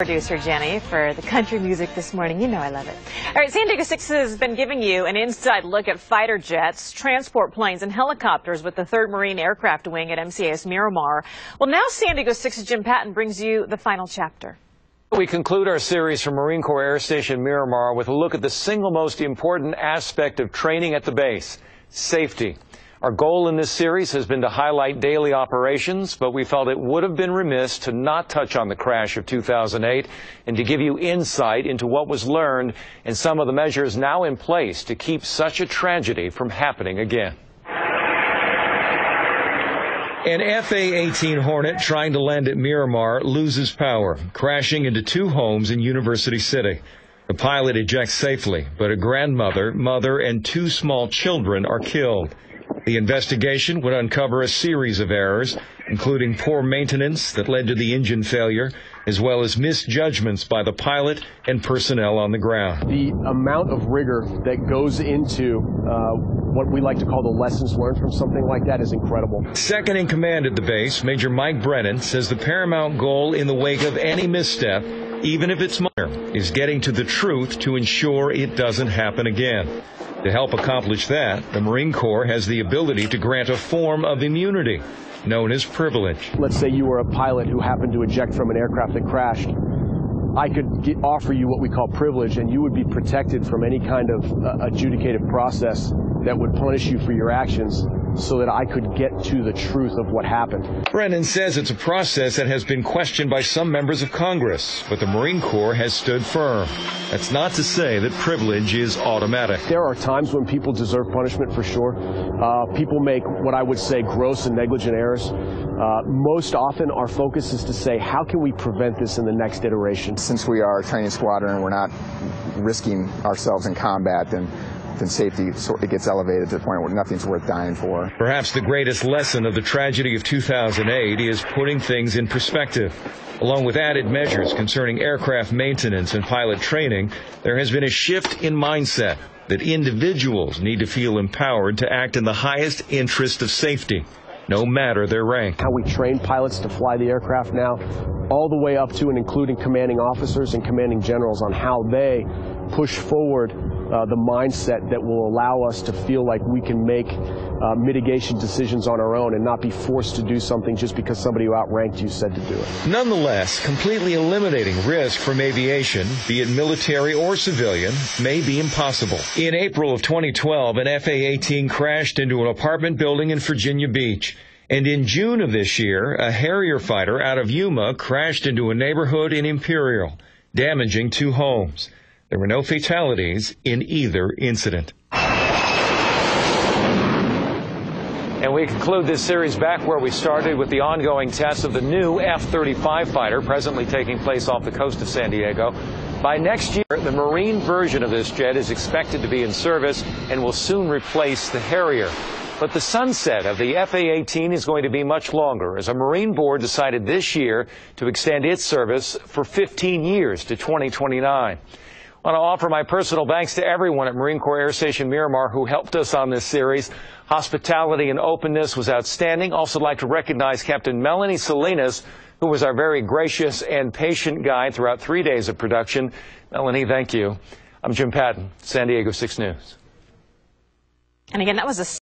Producer Jenny for the country music this morning. You know I love it. All right, San Diego 6 has been giving you an inside look at fighter jets, transport planes, and helicopters with the 3rd Marine Aircraft Wing at MCAS Miramar. Well, now San Diego 6's Jim Patton brings you the final chapter. We conclude our series from Marine Corps Air Station Miramar with a look at the single most important aspect of training at the base, safety. Our goal in this series has been to highlight daily operations, but we felt it would have been remiss to not touch on the crash of 2008 and to give you insight into what was learned and some of the measures now in place to keep such a tragedy from happening again. An FA-18 Hornet trying to land at Miramar loses power, crashing into 2 homes in University City. The pilot ejects safely, but a grandmother, mother, and 2 small children are killed. The investigation would uncover a series of errors, including poor maintenance that led to the engine failure, as well as misjudgments by the pilot and personnel on the ground. The amount of rigor that goes into what we like to call the lessons learned from something like that is incredible. Second in command at the base, Major Mike Brennan, says the paramount goal in the wake of any misstep, even if it's minor, is getting to the truth to ensure it doesn't happen again. To help accomplish that, the Marine Corps has the ability to grant a form of immunity known as privilege. Let's say you were a pilot who happened to eject from an aircraft that crashed. I could offer you what we call privilege, and you would be protected from any kind of adjudicative process that would punish you for your actions, so that I could get to the truth of what happened. Brennan says it's a process that has been questioned by some members of Congress, but the Marine Corps has stood firm. That's not to say that privilege is automatic. There are times when people deserve punishment for sure. People make what I would say gross and negligent errors. Most often our focus is to say, how can we prevent this in the next iteration? Since we are a training squadron and we're not risking ourselves in combat, then safety, it gets elevated to the point where nothing's worth dying for. Perhaps the greatest lesson of the tragedy of 2008 is putting things in perspective. Along with added measures concerning aircraft maintenance and pilot training, there has been a shift in mindset that individuals need to feel empowered to act in the highest interest of safety, no matter their rank. How we train pilots to fly the aircraft now, all the way up to and including commanding officers and commanding generals, on how they push forward the mindset that will allow us to feel like we can make mitigation decisions on our own and not be forced to do something just because somebody who outranked you said to do it. Nonetheless, completely eliminating risk from aviation, be it military or civilian, may be impossible. In April of 2012, an FA-18 crashed into an apartment building in Virginia Beach. And in June of this year, a Harrier fighter out of Yuma crashed into a neighborhood in Imperial, damaging 2 homes. There were no fatalities in either incident. And we conclude this series back where we started with the ongoing tests of the new F-35 fighter presently taking place off the coast of San Diego. By next year, the Marine version of this jet is expected to be in service and will soon replace the Harrier. But the sunset of the FA-18 is going to be much longer, as a Marine board decided this year to extend its service for 15 years to 2029. I want to offer my personal thanks to everyone at Marine Corps Air Station Miramar who helped us on this series. Hospitality and openness was outstanding. Also like to recognize Captain Melanie Salinas, who was our very gracious and patient guide throughout 3 days of production. Melanie, thank you. I'm Jim Patton, San Diego 6 News. And again, that was a